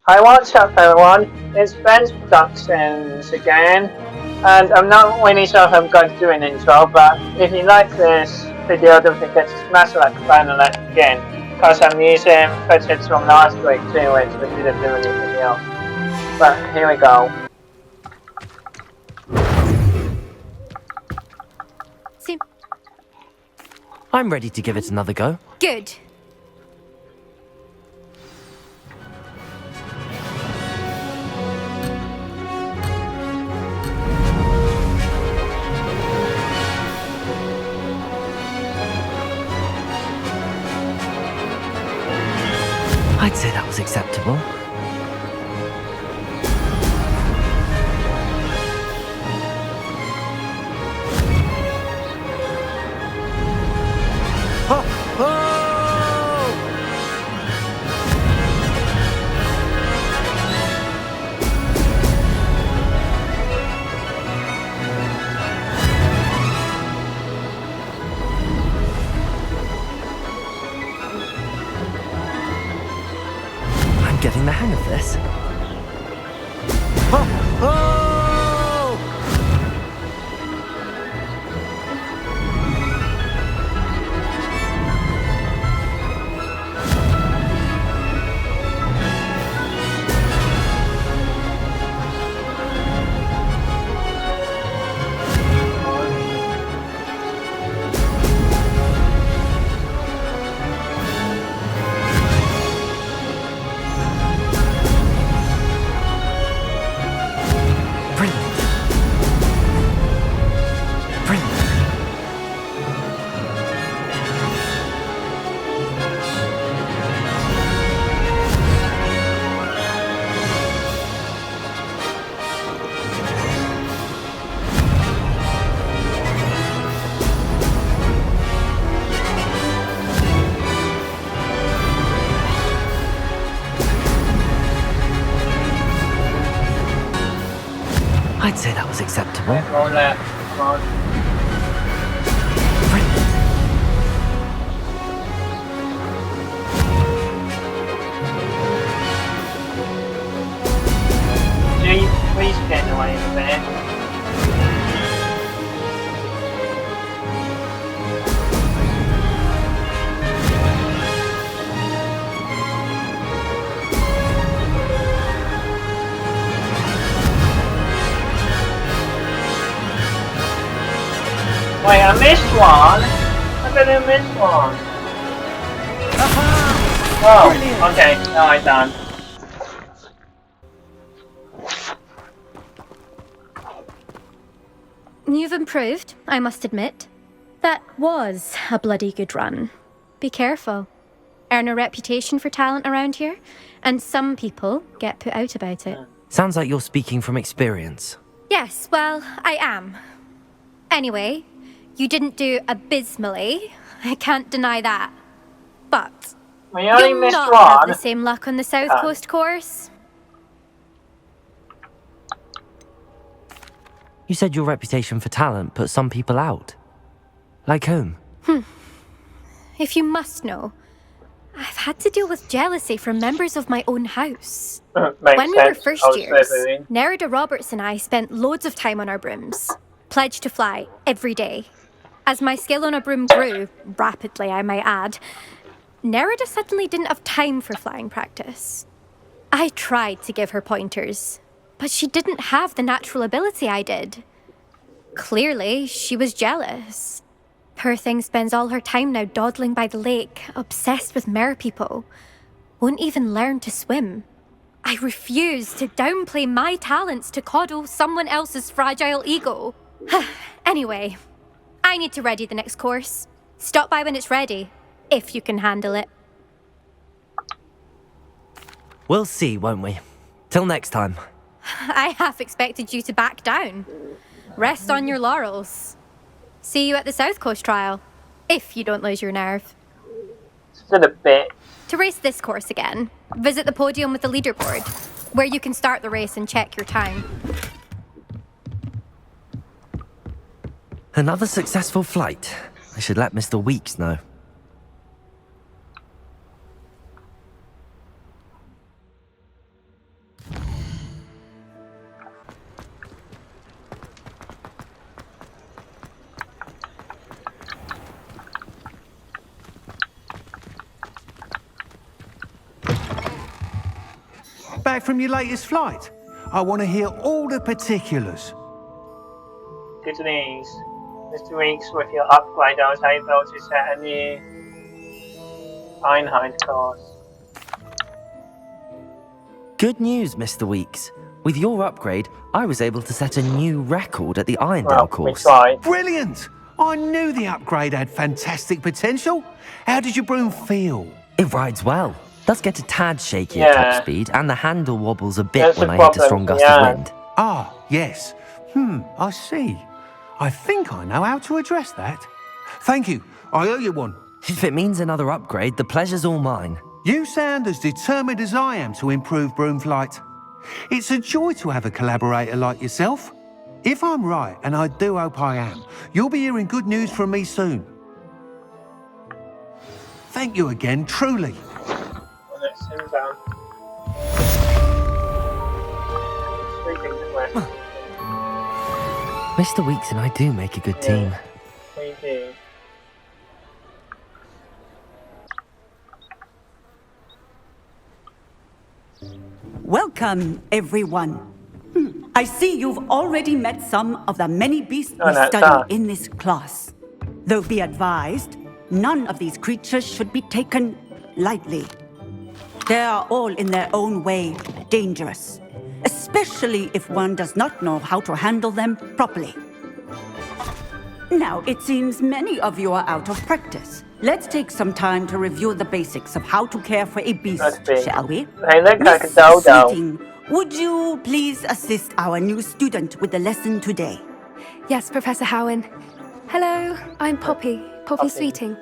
Hi, what's up everyone? It's Ben's Productions again, and I'm not really sure if I'm going to do an intro, but if you like this video, don't forget to smash the like button and let's begin, because I'm using footage from last week too, which we didn't do in the video. But here we go. I'm ready to give it another go. Good. I'd say that was acceptable. I'm getting the hang of this. I'd say that was acceptable. Go left, come on. Gee, please get away from there. Wait, I missed one? I bet I missed one. Oh, okay, now I'm done. You've improved, I must admit. That was a bloody good run. Be careful. Earn a reputation for talent around here, and some people get put out about it. Sounds like you're speaking from experience. Yes, well, I am. Anyway, you didn't do abysmally. I can't deny that. But We only you'll missed not have one. the same luck on the South Coast course. You said your reputation for talent put some people out. Like whom? If you must know, I've had to deal with jealousy from members of my own house. When we were first years, Nerida Roberts and I spent loads of time on our brooms, pledged to fly every day. As my skill on a broom grew, rapidly I might add, Nerida suddenly didn't have time for flying practice. I tried to give her pointers, but she didn't have the natural ability I did. Clearly, she was jealous. Poor thing spends all her time now dawdling by the lake, obsessed with merpeople. Won't even learn to swim. I refuse to downplay my talents to coddle someone else's fragile ego. Anyway, I need to ready the next course. Stop by when it's ready, if you can handle it. We'll see, won't we? Till next time. I half expected you to back down. Rest on your laurels. See you at the South Coast trial, if you don't lose your nerve. Still a bit. To race this course again, visit the podium with the leaderboard, where you can start the race and check your time. Another successful flight. I should let Mr. Weeks know. back from your latest flight? I want to hear all the particulars. Good news. Mr. Weeks, with your upgrade, I was able to set a new Einheit course. Good news, Mr. Weeks. With your upgrade, I was able to set a new record at the Irondale course. We tried. Brilliant! I knew the upgrade had fantastic potential. How did your broom feel? It rides well. Does get a tad shaky at top speed, and the handle wobbles a bit That's when a I hit a problem, strong gust of wind. Ah, yes. I see. I think I know how to address that. Thank you. I owe you one. If it means another upgrade, the pleasure's all mine. You sound as determined as I am to improve broom flight. It's a joy to have a collaborator like yourself. If I'm right, and I do hope I am, you'll be hearing good news from me soon. Thank you again, truly. Well, let's send down. Mr. Weeks and I do make a good team. We do. Welcome, everyone. I see you've already met some of the many beasts we study in this class. Though be advised, none of these creatures should be taken lightly. They are all in their own way dangerous, especially if one does not know how to handle them properly. Now, it seems many of you are out of practice. Let's take some time to review the basics of how to care for a beast, shall we? Hey, look like a Miss dodo. Sweeting, would you please assist our new student with the lesson today? Yes, Professor Howen. Hello, I'm Poppy Sweeting.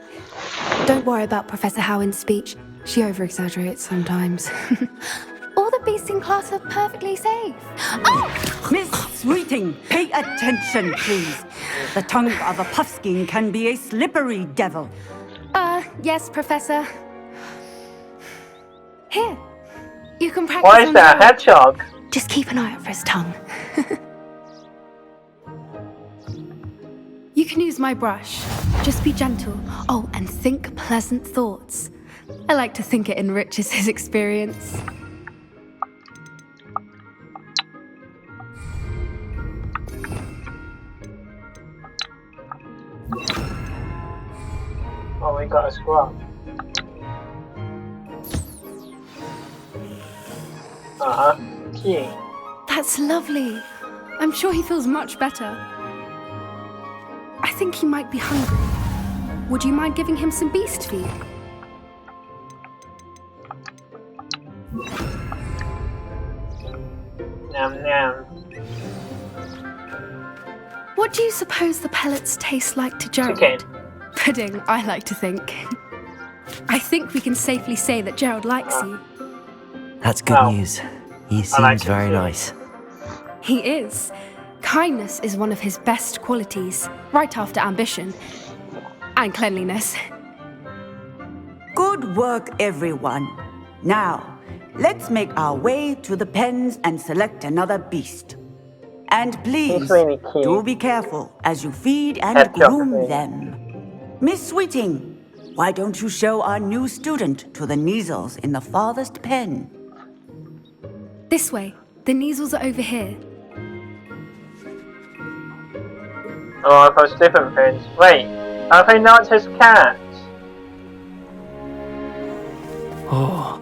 Don't worry about Professor Howen's speech. She over-exaggerates sometimes. All the beasts in class are perfectly safe. Oh! Miss Sweeting, pay attention, please. The tongue of a puffskein can be a slippery devil. Yes, Professor. Here, you can practice. Why is that a hedgehog? Just keep an eye out for his tongue. You can use my brush. Just be gentle. Oh, and think pleasant thoughts. I like to think it enriches his experience. Oh, we got a scrub. Cute. That's lovely. I'm sure he feels much better. I think he might be hungry. Would you mind giving him some beast feed? Nom nom. What do you suppose the pellets taste like to Gerald? Chicken. Pudding, I like to think. I think we can safely say that Gerald likes you. That's good news. He seems very nice. He is. Kindness is one of his best qualities, right after ambition. And cleanliness. Good work, everyone. Now, let's make our way to the pens and select another beast. And please, really do be careful as you feed and groom them. Miss Sweeting, why don't you show our new student to the Neasels in the farthest pen? This way. The Neasels are over here. Oh, I've got different pins. Wait, are they not his cats? Oh,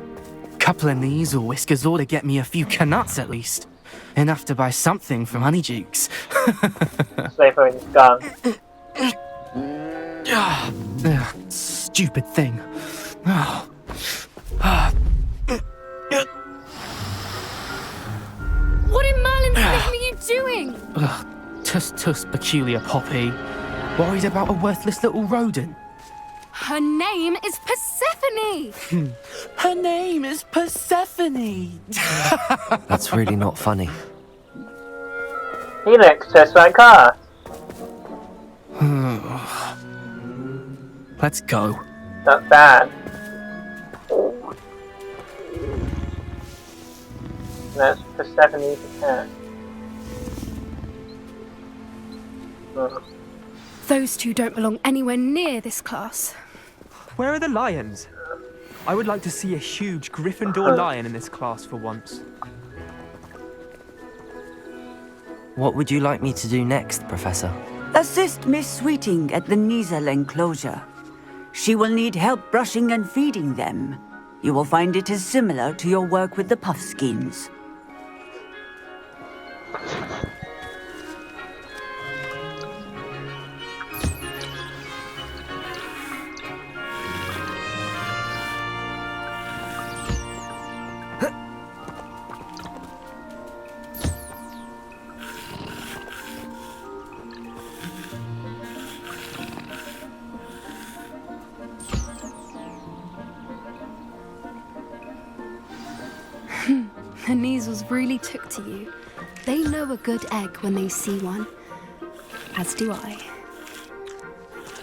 couple of Neasel whiskers ought to get me a few canuts at least. Enough to buy something from Honeydukes. Safer in his gun. Stupid thing. What in Merlin's name are you doing? Tuss, peculiar Poppy. Worried about a worthless little rodent. Her name is Persephone! Her name is Persephone! That's really not funny. He looks just like her. Let's go. Not bad. That's Persephone's cat. Those two don't belong anywhere near this class. Where are the lions? I would like to see a huge Gryffindor lion in this class for once. What would you like me to do next, Professor? Assist Miss Sweeting at the Kneasel enclosure. She will need help brushing and feeding them. You will find it is similar to your work with the Puffskins. The Kneasels really took to you. They know a good egg when they see one. As do I.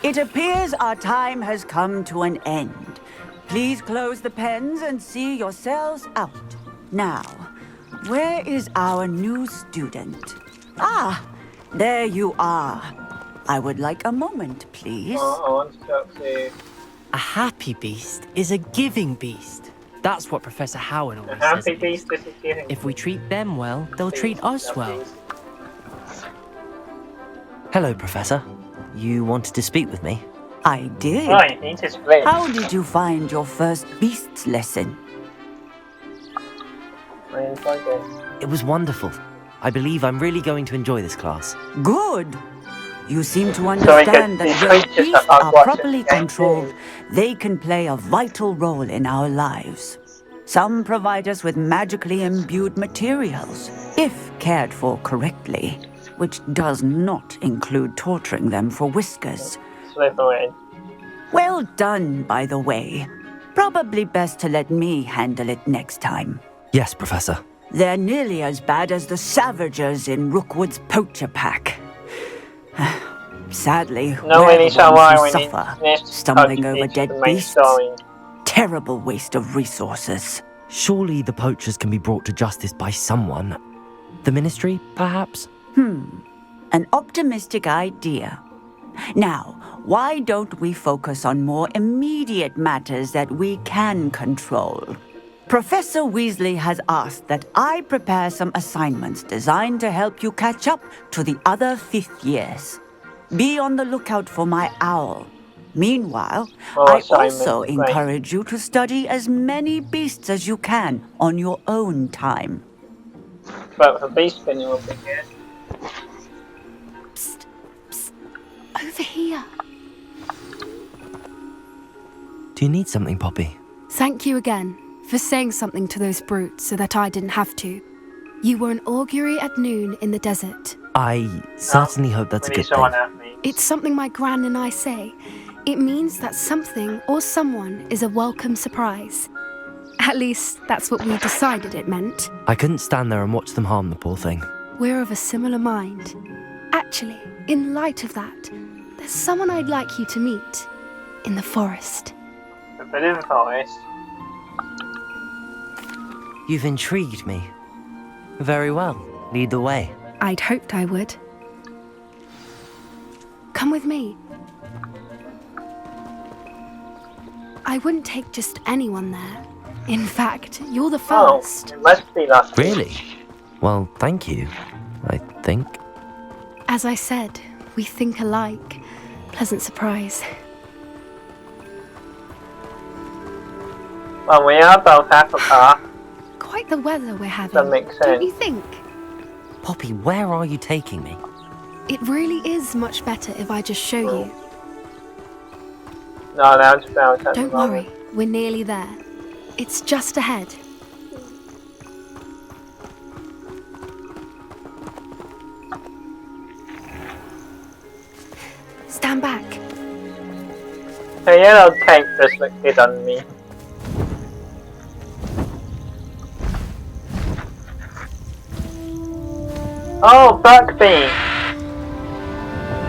It appears our time has come to an end. Please close the pens and see yourselves out. Now, where is our new student? Ah, there you are. I would like a moment, please. A happy beast is a giving beast. That's what Professor Howard always says. Happy beast is giving. If we treat them well, they'll treat us well. Hello, Professor. You wanted to speak with me? I did. Right, need to split. How did you find your first beasts lesson? It was wonderful. I believe I'm really going to enjoy this class. Good. You seem to understand that when beasts are properly controlled, they can play a vital role in our lives. Some provide us with magically imbued materials, if cared for correctly, which does not include torturing them for whiskers. Well done, by the way. Probably best to let me handle it next time. Yes, Professor. They're nearly as bad as the Savagers in Rookwood's poacher pack. Sadly, No, we're we the ones who suffer, stumbling over dead beasts. Terrible waste of resources. Surely the poachers can be brought to justice by someone. The Ministry, perhaps? An optimistic idea. Now, why don't we focus on more immediate matters that we can control? Professor Weasley has asked that I prepare some assignments designed to help you catch up to the other 5th years. Be on the lookout for my owl. Meanwhile, I also encourage you to study as many beasts as you can on your own time. But for beast spinning will be good. Psst, psst. Over here. Do you need something, Poppy? Thank you again for saying something to those brutes so that I didn't have to. You were an augury at noon in the desert. I certainly hope that's a good thing. It's something my gran and I say. It means that something or someone is a welcome surprise. At least, that's what we decided it meant. I couldn't stand there and watch them harm the poor thing. We're of a similar mind. Actually, in light of that, there's someone I'd like you to meet. In the forest. In the forest? You've intrigued me. Very well. Lead the way. I'd hoped I would. Come with me. I wouldn't take just anyone there. In fact, you're the first. Oh, it must be lucky. Really? Well, thank you, I think. As I said, we think alike. Pleasant surprise. Well, we are both half a car. Quite the weather we're having. That makes sense. Don't you think? Poppy, where are you taking me? It really is much better if I just show you. No, that's about it. Don't worry, we're nearly there. It's just ahead. Stand back. The yellow tape does look good on me. Oh, Buckbeak!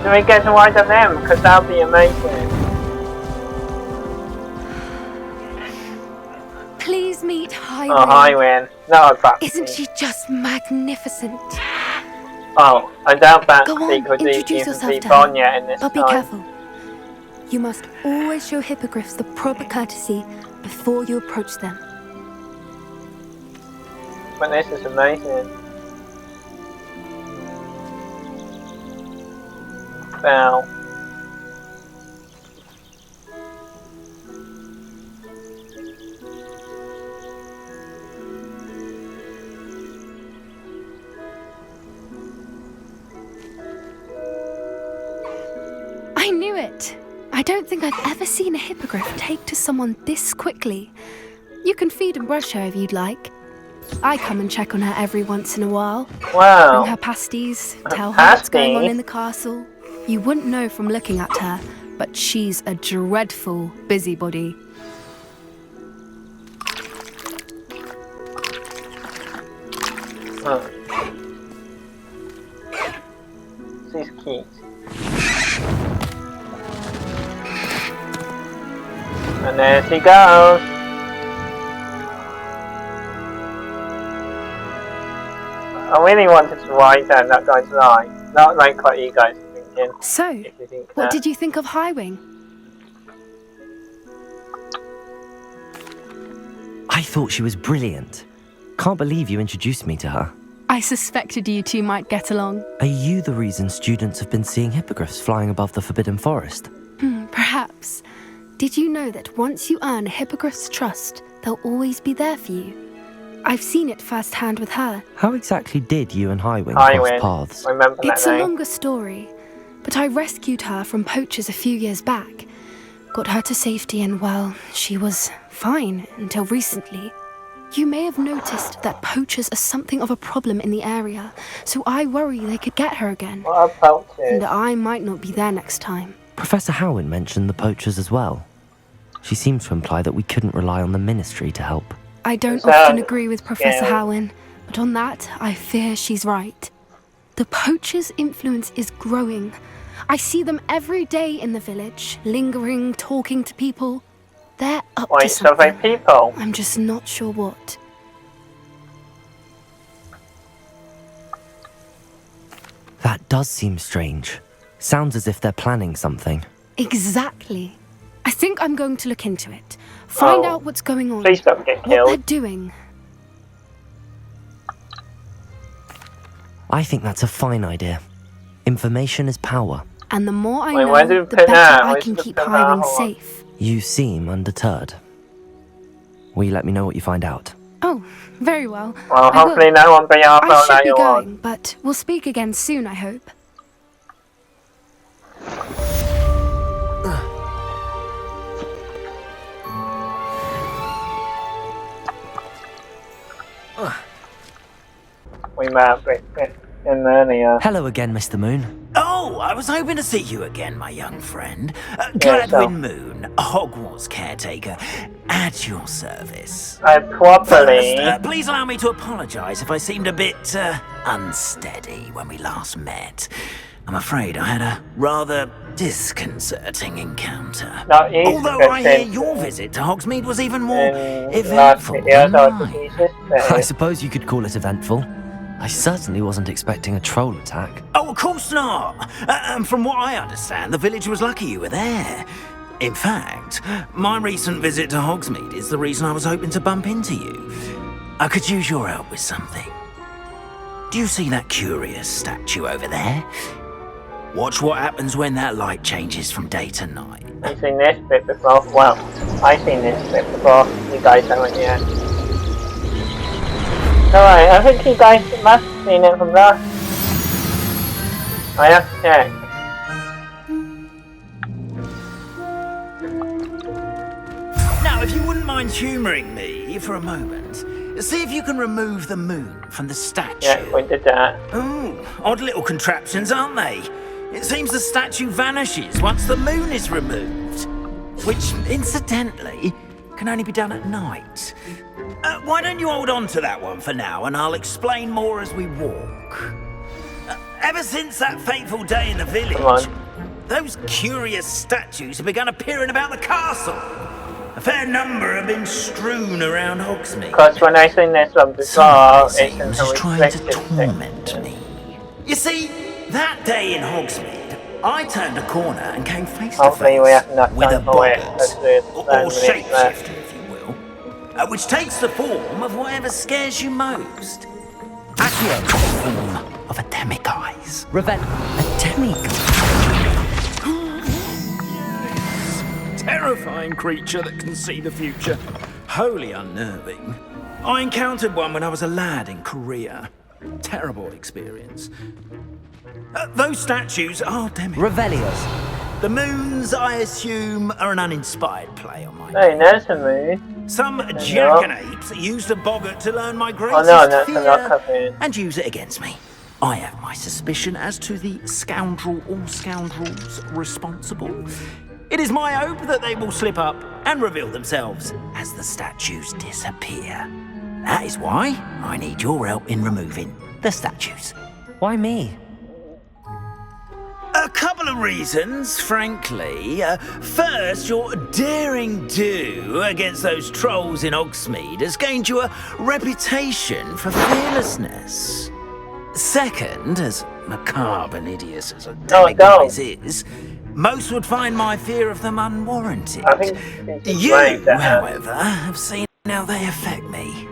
Can we get to one of them? Because that would be amazing. Please meet Highway. Oh, Highway. No, Buckbeak. Isn't she just magnificent? Oh, I doubt that Go on, could introduce even yourself be to born her. yet in this But be time. careful. You must always show hippogriffs the proper courtesy before you approach them. But this is amazing. Wow. I knew it! I don't think I've ever seen a hippogriff take to someone this quickly. You can feed and brush her if you'd like. I come and check on her every once in a while. Wow. Bring her pasties, tell her what's going on in the castle. You wouldn't know from looking at her, but she's a dreadful busybody. Oh. She's cute. And there she goes. I really wanted to write down that guy's line, not like what you guys are thinking. So, what did you think of Highwing? I thought she was brilliant. Can't believe you introduced me to her. I suspected you two might get along. Are you the reason students have been seeing hippogriffs flying above the Forbidden Forest? Perhaps. Did you know that once you earn a hippogriff's trust, they'll always be there for you? I've seen it firsthand with her. How exactly did you and Highwing cross paths? Remember that It's a longer story, but I rescued her from poachers a few years back. Got her to safety and, well, she was fine until recently. You may have noticed that poachers are something of a problem in the area, so I worry they could get her again. What about poachers? And I might not be there next time. Professor Howin mentioned the poachers as well. She seemed to imply that we couldn't rely on the Ministry to help. I don't often agree with Professor Howin, but on that, I fear she's right. The poachers' influence is growing. I see them every day in the village, lingering, talking to people. They're up to something. People. I'm just not sure what. That does seem strange. Sounds as if they're planning something. Exactly. I think I'm going to look into it. Find out what's going on. Please don't get killed. What they're doing. I think that's a fine idea. Information is power. And the more I know, the better I can keep Highwing safe. You seem undeterred. Will you let me know what you find out? Oh, very well. Well, hopefully no one be off I should be going, but we'll speak again soon, I hope. We met in earlier. Hello again, Mr. Moon. Oh, I was hoping to see you again, my young friend. Gladwin Moon, Hogwarts caretaker, at your service. Properly. First, please allow me to apologise if I seemed a bit unsteady when we last met. I'm afraid I had a rather disconcerting encounter. Although I hear your visit to Hogsmeade was even more eventful than mine. I suppose you could call it eventful. I certainly wasn't expecting a troll attack. Oh, of course not! And from what I understand, the village was lucky you were there. In fact, my recent visit to Hogsmeade is the reason I was hoping to bump into you. I could use your help with something. Do you see that curious statue over there? Watch what happens when that light changes from day to night. I've seen this bit before. Well, I've seen this bit before. You guys haven't yet. Alright, I think you guys must have seen it from there. I have to check. Now, if you wouldn't mind humouring me for a moment, see if you can remove the moon from the statue. Yeah, we did that. Oh, odd little contraptions, aren't they? It seems the statue vanishes once the moon is removed. Which, incidentally, can only be done at night. Why don't you hold on to that one for now, and I'll explain more as we walk. Ever since that fateful day in the village, those curious statues have begun appearing about the castle. A fair number have been strewn around Hogsmeade. Because when I seen this one before, it was trying to torment me. You see, that day in Hogsmeade, I turned a corner and came face to face with a boggart, or shapeshifter if you will. which takes the form of whatever scares you most. Accio, the form of a demiguise. Revelio. A demiguise? Terrifying creature that can see the future. Wholly unnerving. I encountered one when I was a lad in Korea. Terrible experience. Those statues are demiguises. Revelios. The moons, I assume, are an uninspired play on my Hey, there's a moon. Some jackanapes used a boggart to learn my greatest fear and use it against me. I have my suspicion as to the scoundrel or scoundrels responsible. It is my hope that they will slip up and reveal themselves as the statues disappear. That is why I need your help in removing the statues. Why me? A couple of reasons, frankly. First, your daring do against those trolls in Hogsmeade has gained you a reputation for fearlessness. Second, as macabre and hideous as a demiguise is, most would find my fear of them unwarranted. You, however, have seen how they affect me.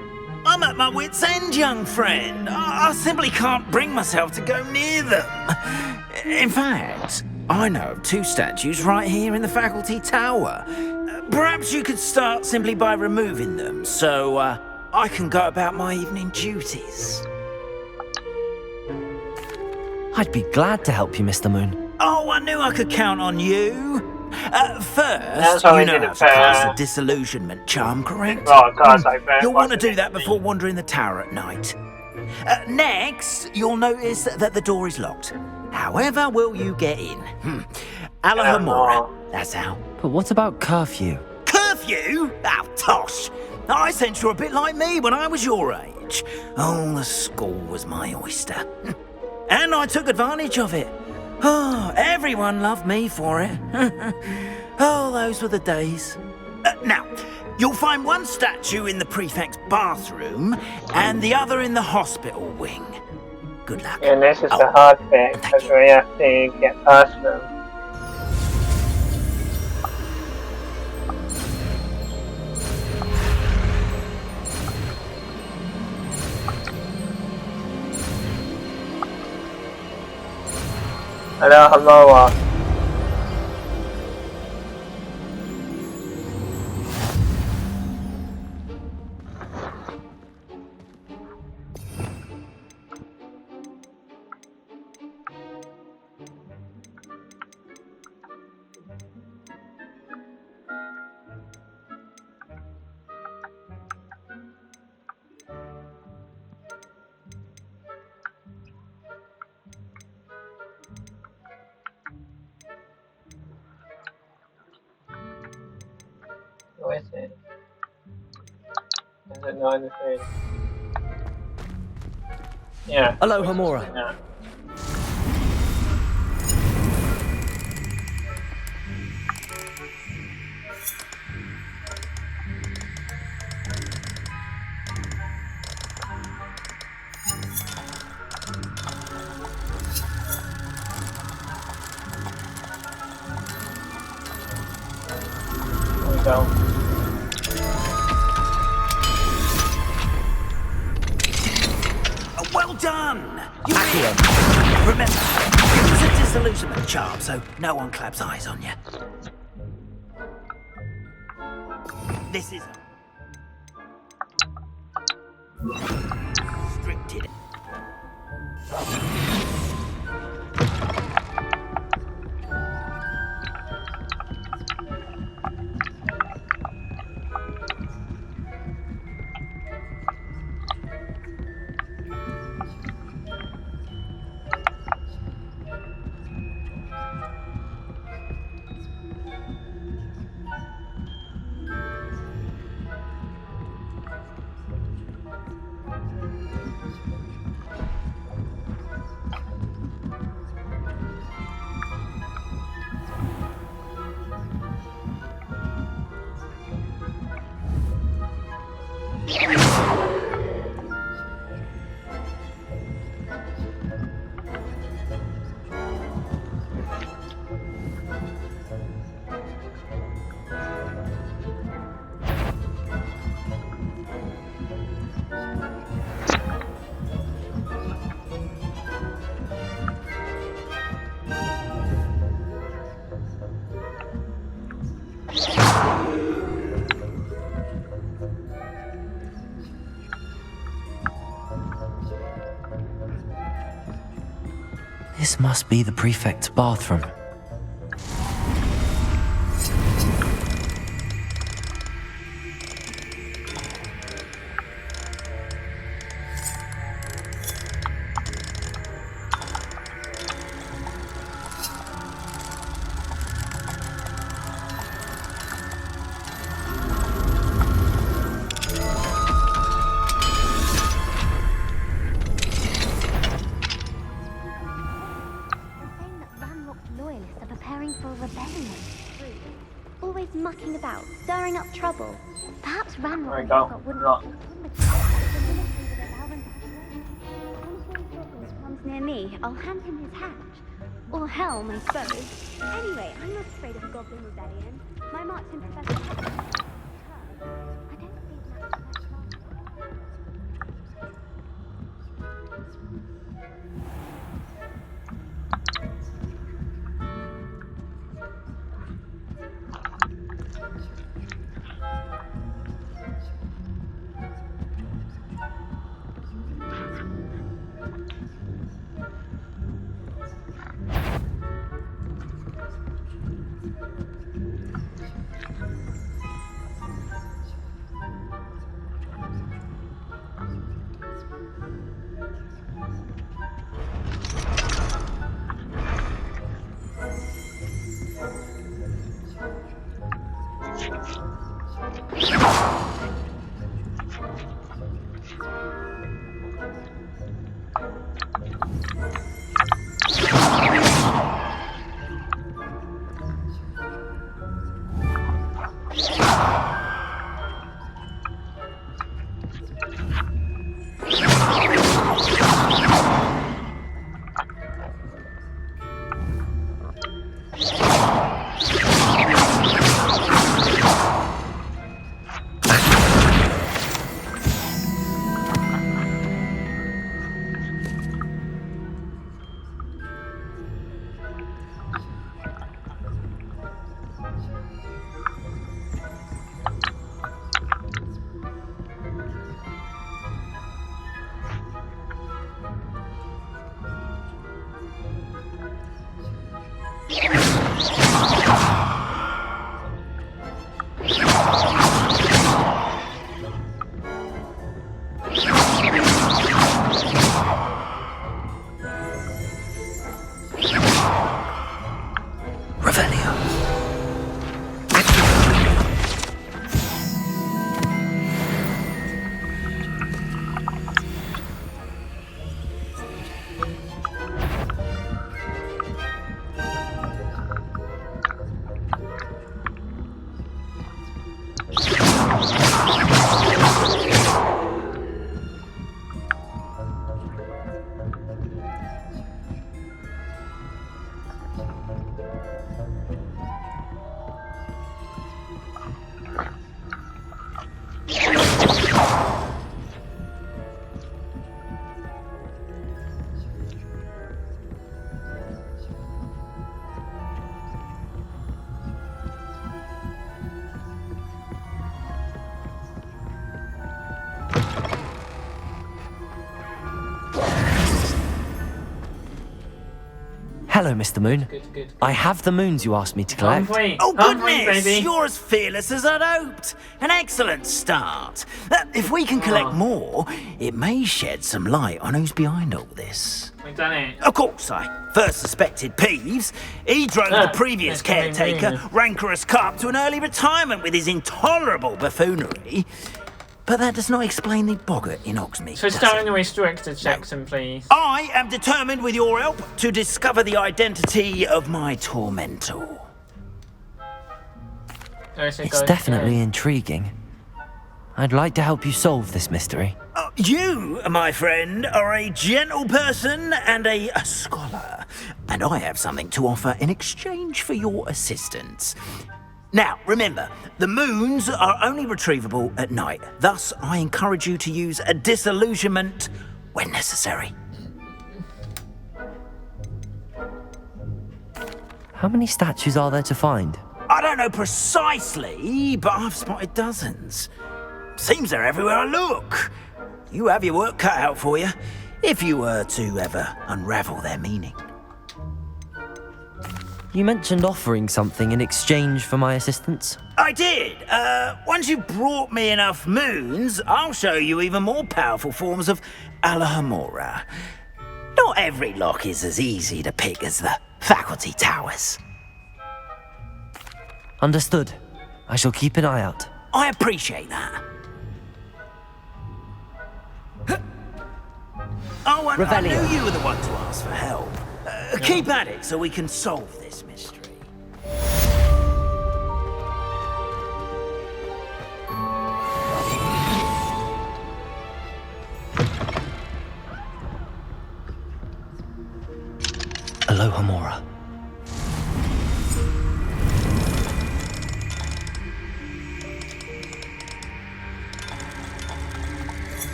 I'm at my wit's end, young friend. I simply can't bring myself to go near them. In fact, I know of 2 statues right here in the faculty tower. Perhaps you could start simply by removing them, so I can go about my evening duties. I'd be glad to help you, Mr. Moon. Oh, I knew I could count on you. First, you know how to cast a disillusionment charm, correct? You'll want to do that before wandering the tower at night. Next, you'll notice that the door is locked. However will you get in? Alahomora, that's how. But what about curfew? Curfew? Oh, tosh. I sense you're a bit like me when I was your age. Oh, the school was my oyster. And I took advantage of it. Oh, everyone loved me for it. Oh, those were the days. Now, you'll find one statue in the prefect's bathroom and the other in the hospital wing. Good luck. And this is the hard bit, because we have to get past them. Hello, hello. Where is it? Is it not in the thing? Yeah. Alahomora. Yeah. There we go. Well done! You win! Remember, use a disillusionment charm so no one claps eyes on you. This is restricted. This must be the prefect's bathroom. Trouble. Perhaps Ranrock comes near me, I'll hand him his hat. Or helm, I suppose. Anyway, I'm not afraid of a goblin rebellion. My marks in Professor Hogwarts. I don't think that's much longer. Hello, Mr. Moon. Good. I have the moons you asked me to collect. Oh, goodness! You're as fearless as I'd hoped. An excellent start. If we can collect more, it may shed some light on who's behind all this. We've done it. Of course, I first suspected Peeves. He drove the previous caretaker, Rancorous Carp, to an early retirement with his intolerable buffoonery. But that does not explain the boggart in Hogsmeade. So start in the director Jackson, please. I am determined, with your help, to discover the identity of my tormentor. It's definitely intriguing. I'd like to help you solve this mystery. You, my friend, are a gentle person and a scholar, and I have something to offer in exchange for your assistance. Now, remember, the moons are only retrievable at night. Thus, I encourage you to use a disillusionment when necessary. How many statues are there to find? I don't know precisely, but I've spotted dozens. Seems they're everywhere I look. You have your work cut out for you, if you were to ever unravel their meaning. You mentioned offering something in exchange for my assistance. I did. Once you've brought me enough moons, I'll show you even more powerful forms of Alohomora. Not every lock is as easy to pick as the faculty towers. Understood. I shall keep an eye out. I appreciate that. Oh, and I knew you were the one to ask for help. Keep at it so we can solve this mystery. Alohomora.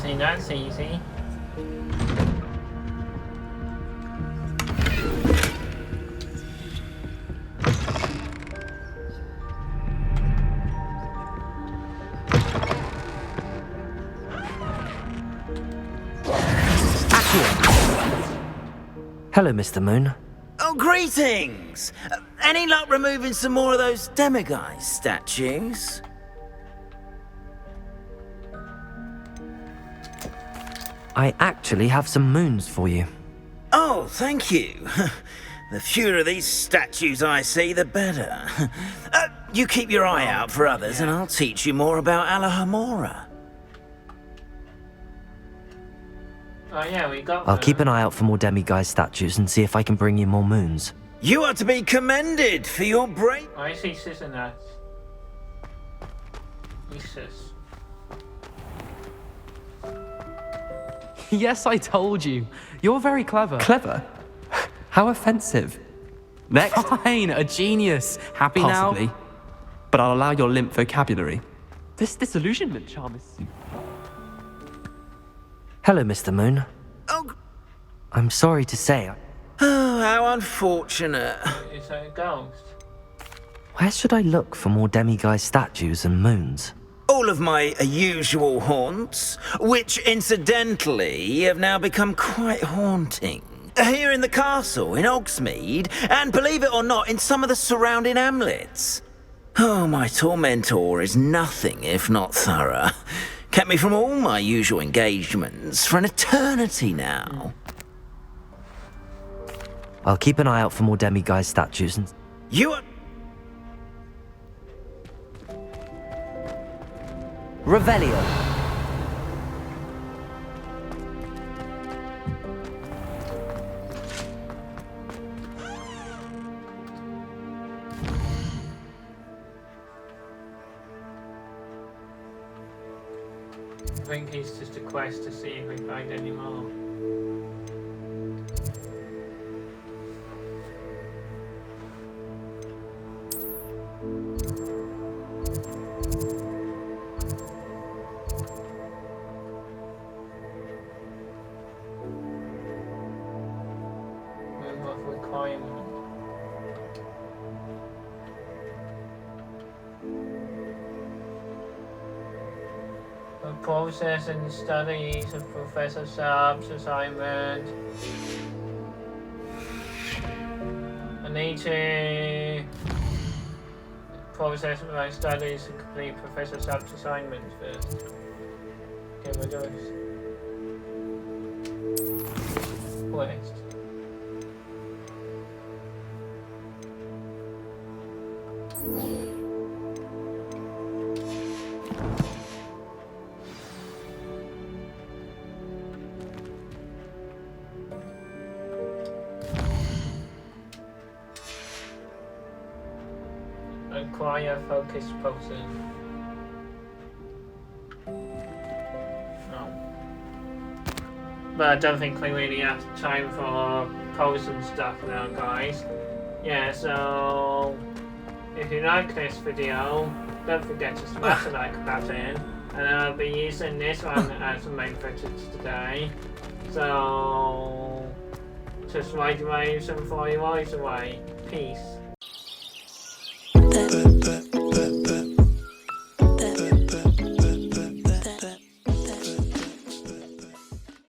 See, that's easy. Hello, Mr. Moon. Oh, greetings! Any luck removing some more of those demiguise statues? I actually have some moons for you. Oh, thank you. The fewer of these statues I see, the better. You keep your eye out for others, and I'll teach you more about Alohomora. Oh yeah, we got I'll keep an eye out for more demiguise statues and see if I can bring you more moons. You are to be commended for your brave... I see sis in that. Jesus. Yes, I told you. You're very clever. Clever? How offensive. Next. Fine, a genius. Happy Possibly. now? But I'll allow your limp vocabulary. This disillusionment charm is... Hello, Mr. Moon. Oh, I'm sorry to say, oh, how unfortunate. It's a ghost. where should I look for more demiguise statues and moons? All of my usual haunts, which incidentally have now become quite haunting. Here in the castle, in Hogsmeade, and believe it or not, in some of the surrounding hamlets. Oh, my tormentor is nothing if not thorough. Kept me from all my usual engagements for an eternity now. I'll keep an eye out for more demiguise statues and... You are... Revelio. I think it's just a quest to see if we find any more. Move off requirement. Process and studies of Professor Saab's assignment. I need to process my studies and complete Professor Saab's assignment first. Okay, we'll do it. Quest. Acquire focus potion. No. But I don't think we really have time for potion stuff now, guys. Yeah, so if you like this video, don't forget to smash the like button. And I'll be using this one as a main footage today. So to smite waves and fly light away. Peace.